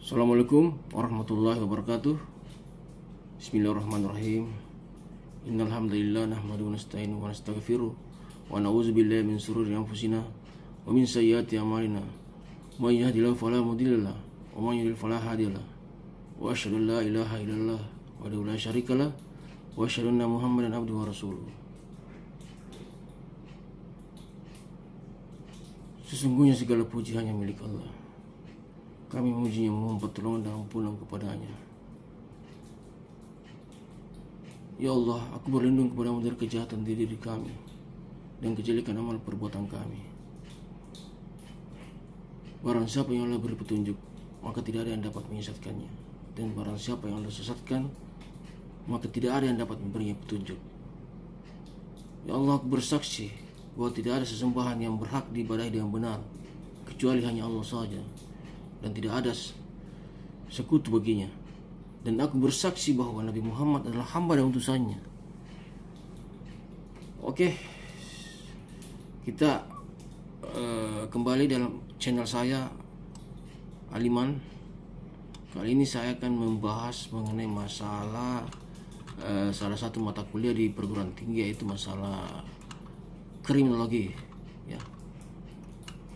Assalamualaikum warahmatullahi wabarakatuh. Bismillahirrahmanirrahim. Innal hamdalillah nahmaduhu wa nasta'inuhu wa nastaghfiruh wa na'udzu billahi min shururi anfusina wa min sayyiati a'malina. May yahdihillahu fala mudilla lahu wa may yudlil fala hadiya lahu. Wa asyhadu an la ilaha illallah wahdahu la syarika lah wa asyhadu anna Muhammadan abduhu wa rasuluh. Sesungguhnya segala puji hanya milik Allah. Kami memujinya, memohon pertolongan dan ampunan kepadanya. Ya Allah, aku berlindung kepadamu dari kejahatan diri kami dan kejelekan amal perbuatan kami. Barang siapa yang Allah beri petunjuk, maka tidak ada yang dapat menyesatkannya. Dan barang siapa yang Allah sesatkan, maka tidak ada yang dapat memberinya petunjuk. Ya Allah, aku bersaksi bahwa tidak ada sesembahan yang berhak diibadahi dengan benar kecuali hanya Allah saja, dan tidak ada sekutu baginya. Dan aku bersaksi bahwa Nabi Muhammad adalah hamba dan utusannya. Oke, kita kembali dalam channel saya, Aliman. Kali ini saya akan membahas mengenai masalah salah satu mata kuliah di perguruan tinggi, yaitu masalah kriminologi, ya.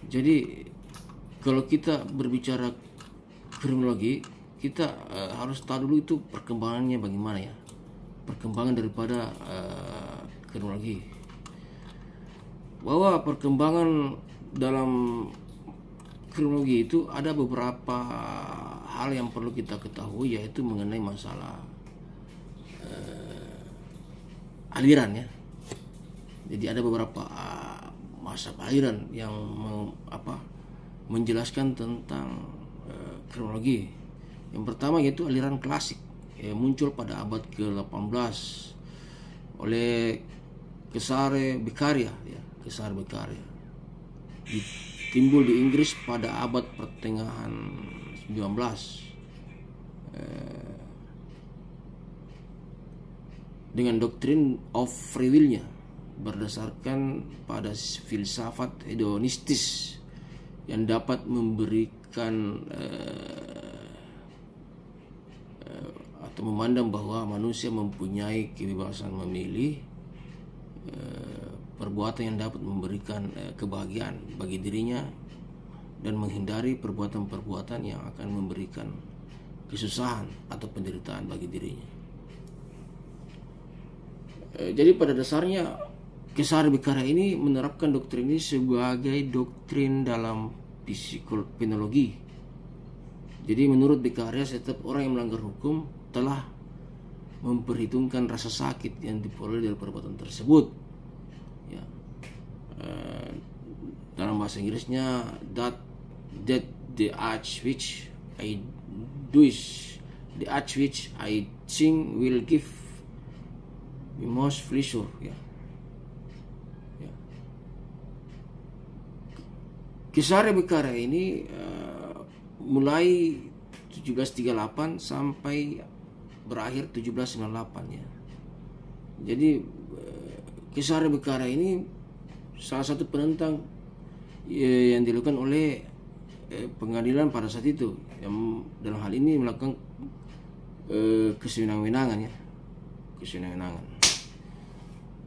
Jadi kalau kita berbicara kriminologi, kita harus tahu dulu itu perkembangannya bagaimana, ya. Perkembangan daripada kriminologi. Bahwa perkembangan dalam kriminologi itu ada beberapa hal yang perlu kita ketahui, yaitu mengenai masalah aliran, ya. Jadi ada beberapa masa aliran yang menjelaskan tentang kriminologi. Yang pertama yaitu aliran klasik, muncul pada abad ke-18 oleh Cesare Beccaria, ya, Cesare Beccaria. Timbul di Inggris pada abad pertengahan 19 dengan doktrin of free will-nya berdasarkan pada filsafat hedonistis yang dapat memberikan atau memandang bahwa manusia mempunyai kebebasan memilih perbuatan yang dapat memberikan kebahagiaan bagi dirinya dan menghindari perbuatan-perbuatan yang akan memberikan kesusahan atau penderitaan bagi dirinya. Jadi pada dasarnya Cesare Beccaria ini menerapkan doktrin ini sebagai doktrin dalam psikologi. Jadi menurut Beccaria, setiap orang yang melanggar hukum telah memperhitungkan rasa sakit yang diperoleh dari perbuatan tersebut, ya. Dalam bahasa Inggrisnya, that the act which I do is the act which I think will give me most pleasure, ya. Cesare Beccaria ini mulai 1738 sampai berakhir 1798, ya. Jadi Cesare Beccaria ini salah satu penentang yang dilakukan oleh pengadilan pada saat itu, yang dalam hal ini melakukan kesenang-wenangan, ya, kesenang-wenangan.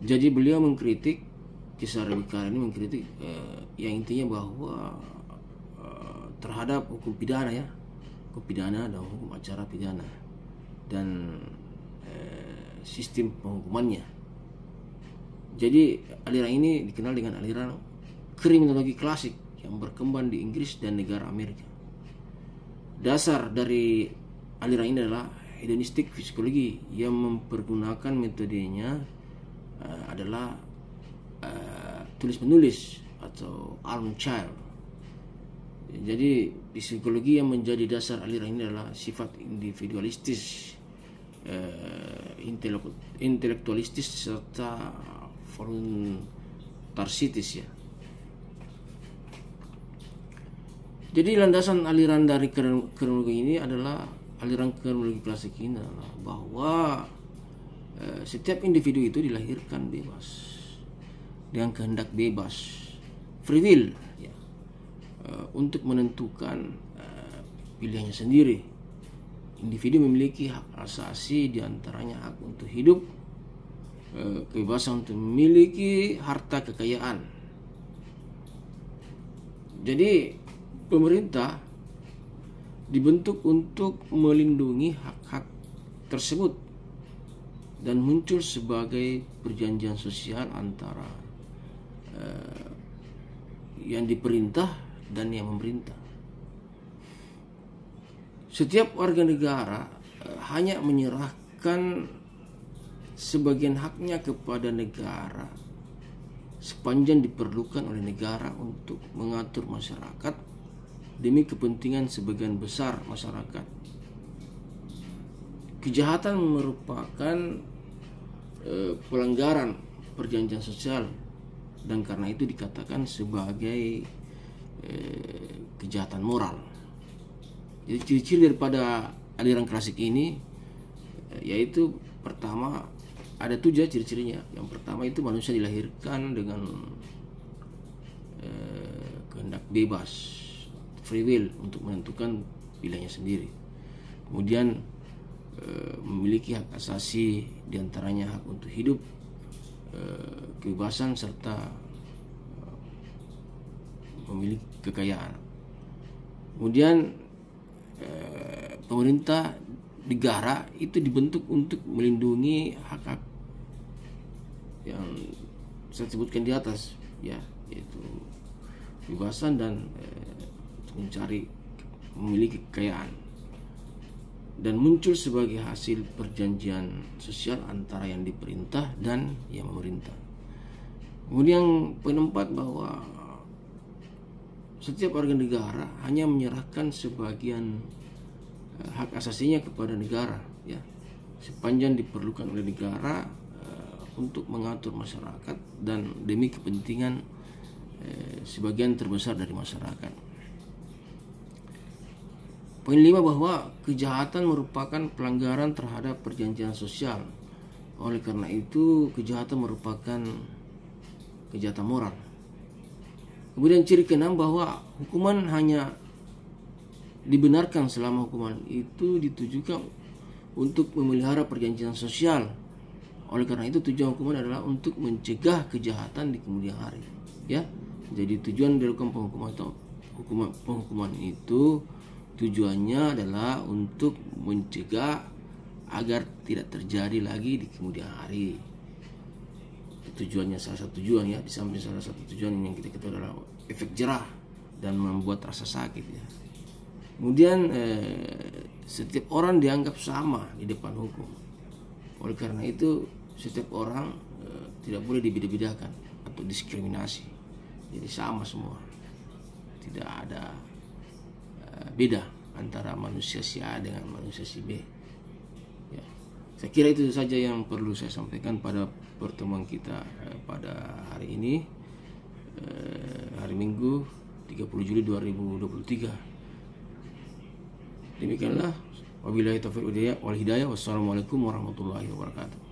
Jadi beliau mengkritik, Cesare Beccaria ini mengkritik yang intinya bahwa terhadap hukum pidana, ya, hukum pidana dan hukum acara pidana dan sistem penghukumannya. Jadi aliran ini dikenal dengan aliran kriminologi klasik yang berkembang di Inggris dan negara Amerika. Dasar dari aliran ini adalah hedonistik psikologi yang mempergunakan metodenya adalah tulis-menulis atau alm child. Jadi psikologi yang menjadi dasar aliran ini adalah sifat individualistis, intelektualistis serta voluntarisitis, ya. Jadi landasan aliran dari kriminologi ini adalah aliran kriminologi klasik ini adalah bahwa setiap individu itu dilahirkan bebas dengan kehendak bebas, free will, ya, untuk menentukan pilihannya sendiri. Individu memiliki hak asasi, diantaranya hak untuk hidup, kebebasan untuk memiliki harta kekayaan. Jadi pemerintah dibentuk untuk melindungi hak-hak tersebut dan muncul sebagai perjanjian sosial antara yang diperintah dan yang memerintah. Setiap warga negara hanya menyerahkan sebagian haknya kepada negara sepanjang diperlukan oleh negara untuk mengatur masyarakat demi kepentingan sebagian besar masyarakat. Kejahatan merupakan pelanggaran perjanjian sosial dan karena itu dikatakan sebagai kejahatan moral. Jadi ciri-ciri daripada aliran klasik ini yaitu pertama ada 7 ciri-cirinya. Yang pertama itu manusia dilahirkan dengan kehendak bebas, free will untuk menentukan pilihannya sendiri. Kemudian memiliki hak asasi, diantaranya hak untuk hidup, kebebasan serta memiliki kekayaan. Kemudian pemerintah negara itu dibentuk untuk melindungi hak-hak yang saya sebutkan di atas, ya, yaitu kebebasan dan mencari memiliki kekayaan, dan muncul sebagai hasil perjanjian sosial antara yang diperintah dan yang memerintah. Kemudian poin 4 bahwa setiap warga negara hanya menyerahkan sebagian hak asasinya kepada negara, ya, sepanjang diperlukan oleh negara untuk mengatur masyarakat dan demi kepentingan sebagian terbesar dari masyarakat. Poin 5 bahwa kejahatan merupakan pelanggaran terhadap perjanjian sosial. Oleh karena itu, kejahatan merupakan kejahatan moral. Kemudian ciri ke-6 bahwa hukuman hanya dibenarkan selama hukuman itu ditujukan untuk memelihara perjanjian sosial. Oleh karena itu tujuan hukuman adalah untuk mencegah kejahatan di kemudian hari, ya. Jadi tujuan dilakukan penghukuman itu tujuannya adalah untuk mencegah agar tidak terjadi lagi di kemudian hari. Tujuannya salah satu tujuan, ya, di samping salah satu tujuan yang kita ketahui adalah efek jerah dan membuat rasa sakit, ya. Kemudian setiap orang dianggap sama di depan hukum. Oleh karena itu setiap orang tidak boleh dibeda-bedakan atau diskriminasi. Jadi sama semua. Tidak ada beda antara manusia si A dengan manusia si B. Ya. Saya kira itu saja yang perlu saya sampaikan pada pertemuan kita pada hari ini, hari Minggu 30 Juli 2023. Demikianlah, wabillahi taufiq wal hidayah. Wassalamualaikum warahmatullahi wabarakatuh.